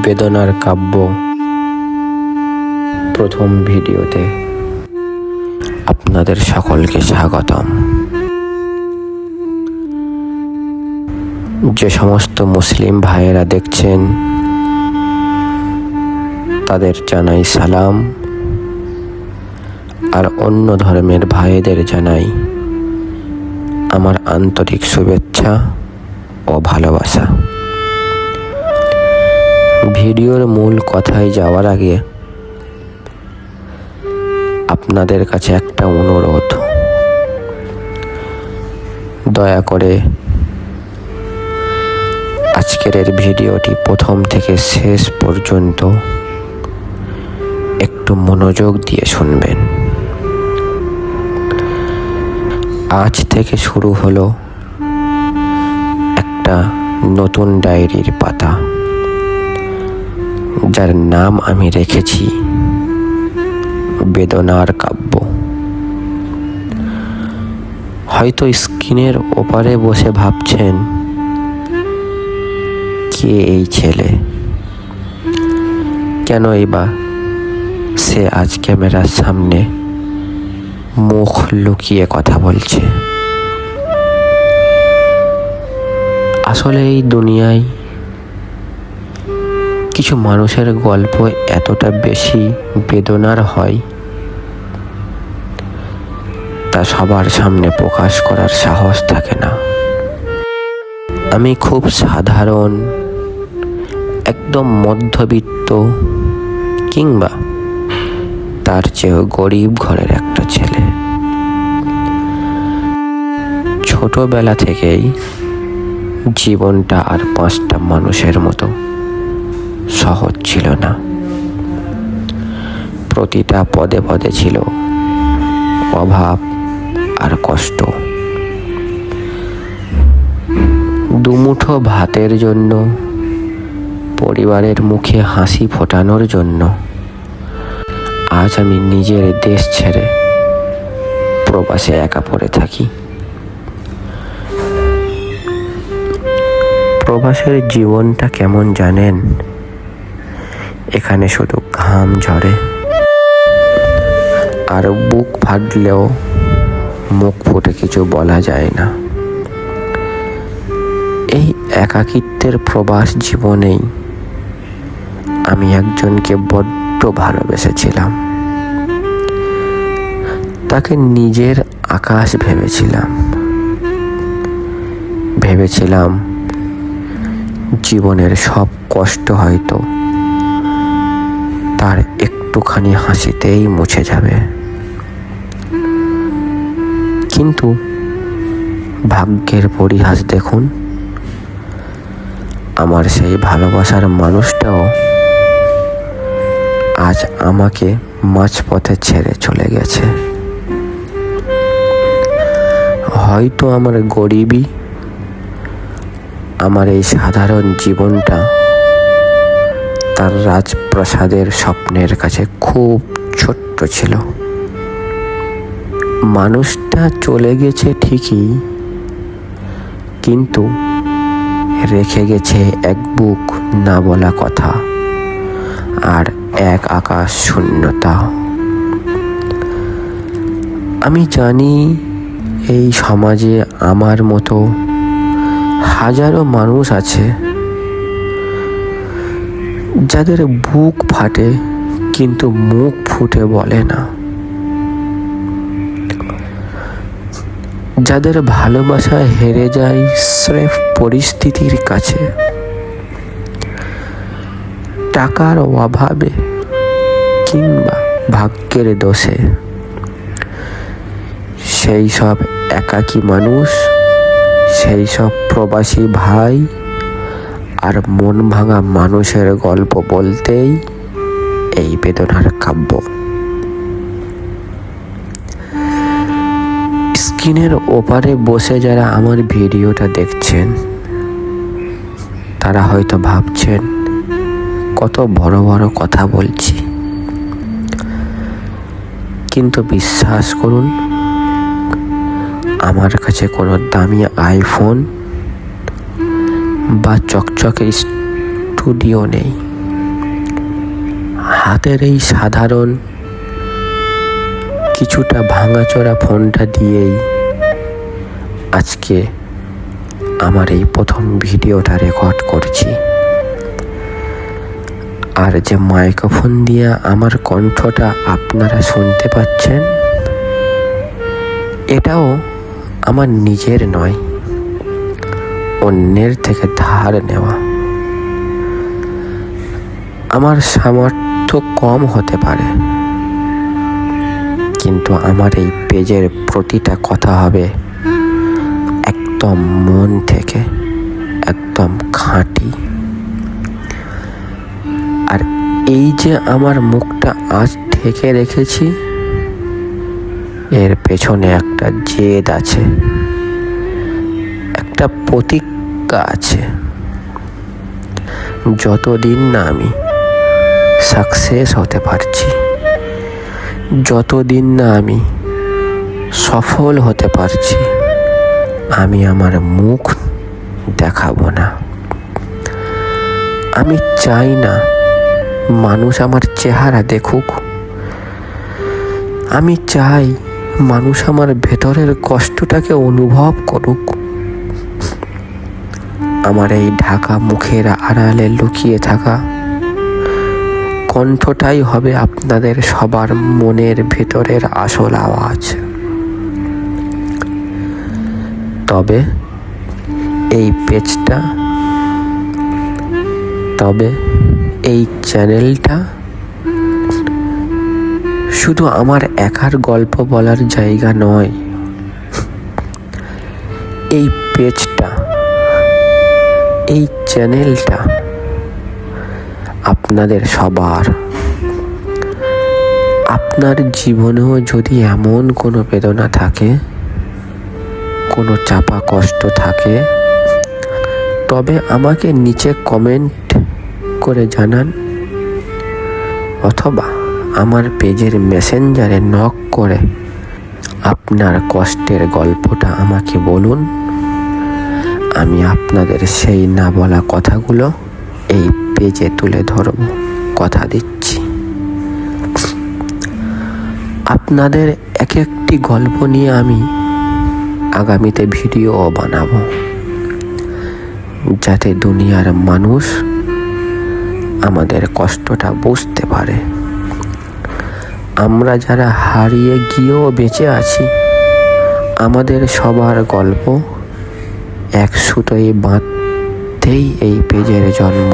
বেদনার কাব্য প্রথম ভিডিওতে আপনাদের সকলকে স্বাগতম। যে সমস্ত মুসলিম ভাইয়েরা দেখছেন তাদের জানাই সালাম, আর অন্য ধর্মের ভাইদের জানাই আমার আন্তরিক শুভেচ্ছা ও ভালোবাসা। ভিডিওর মূল কথায় যাওয়ার আগে আপনাদের কাছে একটা অনুরোধ, দয়া করে আজকের ভিডিওটি প্রথম থেকে শেষ পর্যন্ত একটু মনোযোগ দিয়ে শুনবেন। আজ থেকে শুরু হলো একটা নতুন ডায়েরির পাতা, যার নাম আমি রেখেছি বেদনার কাব্য। হয়তো স্ক্রিনের ওপারে বসে ভাবছেন, কে এই ছেলে, কেনই বা সে আজ ক্যামেরার সামনে মুখ লুকিয়ে কথা বলছে। আসলে এই দুনিয়ায় কিছু মানুষের গল্প এতটা বেশি বেদনার হয়, তা সবার সামনে প্রকাশ করার সাহস থাকে না। আমি খুব সাধারণ, একদম মধ্যবিত্ত কিংবা তার চেয়েও গরিব ঘরের একটা ছেলে। ছোটবেলা থেকেই জীবনটা আর 5টা মানুষের মতো সহজ ছিল না। প্রতিটা পদে পদে ছিল অভাব আর কষ্ট। দুমুঠো ভাতের জন্য, পরিবারের মুখে হাসি ফোটানোর জন্য আজ আমি নিজের দেশ ছেড়ে প্রবাসে একা পড়ে থাকি। প্রবাসের জীবনটা কেমন জানেন? এখানে শুধু ঘাম ঝরে, আর বুক ফাটলেও মুখ ফুটে কিছু বলা যায় না। এই একাকিত্বের প্রবাস জীবনেই আমি একজনকে বড্ড ভালোবেসেছিলাম। তাকে নিজের আকাশ ভেবেছিলাম জীবনের সব কষ্ট হয়তো তার একটুখানি হাসিতেই মুছে যাবে। কিন্তু ভাগ্যের পরিহাস দেখুন, আমার সেই ভালোবাসার মানুষটাও আজ আমাকে মাঝপথে ছেড়ে চলে গেছে। হয়তো আমার গরিবী, আমার এই সাধারণ জীবনটা তার রাজপ্রাসাদের স্বপ্নের কাছে খুব ছোট্ট ছিল। মানুষটা চলে গেছে ঠিকই, কিন্তু রেখে গেছে এক বুক না বলা কথা আর এক আকাশ শূন্যতা। আমি জানি এই সমাজে আমার মতো হাজারো মানুষ আছে যাদের বুক ফাটে কিন্তু মুখ ফুটে বলে না, যাদের ভালোবাসা হেরে যায় স্রেফ পরিস্থিতির কাছে, টাকার অভাবে কিংবা ভাগ্যের দোষে। সেই সব একাকী মানুষ, সেই সব প্রবাসী ভাই আর মন ভাঙা মানুষের গল্প বলতেই এই বেদনার কাব্য। স্ক্রিনের ওপারে বসে যারা আমার ভিডিওটা দেখছেন, তারা হয়তো ভাবছেন কত বড় বড় কথা বলছি, কিন্তু বিশ্বাস করুন, আমার কাছে কোনো দামি আইফোন বা চকচকে স্টুডিও নেই। হাতের এই সাধারণ কিছুটা ভাঙাচোরা ফোনটা দিয়েই আজকে আমার এই প্রথম ভিডিওটা রেকর্ড করছি। আর যে মাইক্রোফোন দিয়ে আমার কণ্ঠটা আপনারা শুনতে পাচ্ছেন, এটাও আমার নিজের নয়, অন্যের থেকে ধার নেওয়া। আমার সামর্থ্য কম হতে পারে, কিন্তু আমার এই পেজের প্রতিটা কথা হবে একদম মন থেকে, একদম খাঁটি। আর এই যে আমার মুখটা আজ ঢেকে রেখেছি, এর পেছনে একটা জেদ আছে, একটা প্রতিজ্ঞা আছে। যতদিন না আমি সাকসেস হতে পারছি, যতদিন না আমি সফল হতে পারছি, আমি আমার মুখ দেখাবো না। আমি চাই না মানুষ আমার চেহারা দেখুক। আমি চাই মানুষ আমার ভেতরের কষ্টটাকে অনুভব করুক। আমার এই ঢাকা মুখের আড়ালে লুকিয়ে থাকা কণ্ঠটাই হবে আপনাদের সবার মনের ভেতরের আসল আওয়াজ। তবে এই পেজটা, তবে এই চ্যানেলটা শুধু আমার একার গল্প বলার জায়গা নয়। এই পেজটা, এই চ্যানেলটা আপনাদের সবার। আপনার জীবনেও যদি এমন কোনো বেদনা থাকে, কোনো চাপা কষ্ট থাকে, তবে আমাকে নিচে কমেন্ট করে জানান, অথবা আমার পেজের মেসেঞ্জারে নক করে আপনার কষ্টের গল্পটা আমাকে বলুন। আমি আপনাদের সেই না বলা কথাগুলো এই পেজে তুলে ধরব, কথা দিচ্ছি। আপনাদের এক একটি গল্প নিয়ে আমি আগামীতে ভিডিও বানাবো, যাতে দুনিয়ার মানুষ আমাদের কষ্টটা বুঝতে পারে। আমরা যারা হারিয়ে গিয়েও বেঁচে আছি, আমাদের সবার গল্প এক সুতোয় বাঁধতেই এই পেজের জন্ম,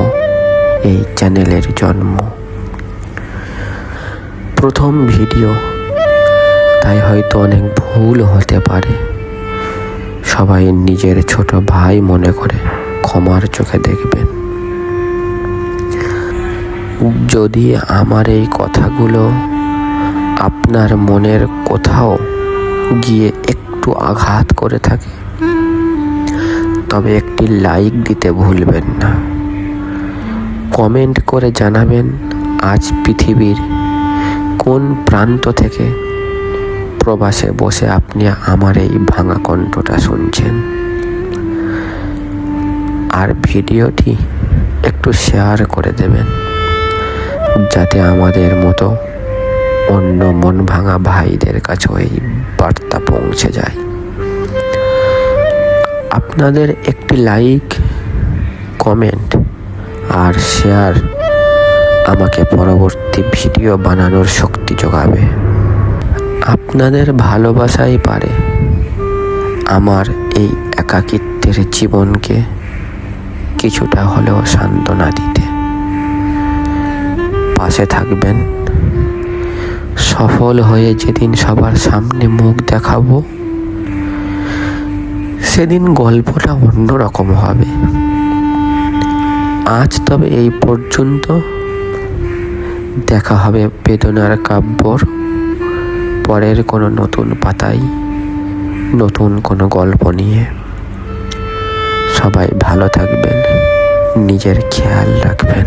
এই চ্যানেলের জন্ম। প্রথম ভিডিও, তাই হয়তো অনেক ভুল হতে পারে। সবাই নিজের ছোট ভাই মনে করে ক্ষমার চোখে দেখবেন। যদি আমার এই কথাগুলো আপনার মনের কোথাও গিয়ে একটু আঘাত করে থাকে, তবে একটি লাইক দিতে ভুলবেন না। কমেন্ট করে জানাবেন আজ পৃথিবীর কোন প্রান্ত থেকে প্রবাসে বসে আপনি আমার এই ভাঙা কণ্ঠটা শুনছেন। আর ভিডিওটি একটু শেয়ার করে দেবেন, যাতে আমাদের মতো অন্য মন ভাঙা ভাইদের কাছে এই বার্তা পৌঁছে যায়। আপনাদের একটি লাইক, কমেন্ট আর শেয়ার আমাকে পরবর্তী ভিডিও বানানোর শক্তি যোগাবে। আপনাদের ভালোবাসাই পারে আমার এই একাকিত্বের জীবনকে কিছুটা হলেও সান্ত্বনা দিতে। পাশে থাকবেন। সফল হয়ে যেদিন সবার সামনে মুখ দেখাবো, সেদিন গল্পটা অন্যরকম হবে। আজ তবে এই পর্যন্ত। দেখা হবে বেদনার কাব্যর পরের কোনো নতুন পাতায়, নতুন কোনো গল্প নিয়ে। সবাই ভালো থাকবেন, নিজের খেয়াল রাখবেন।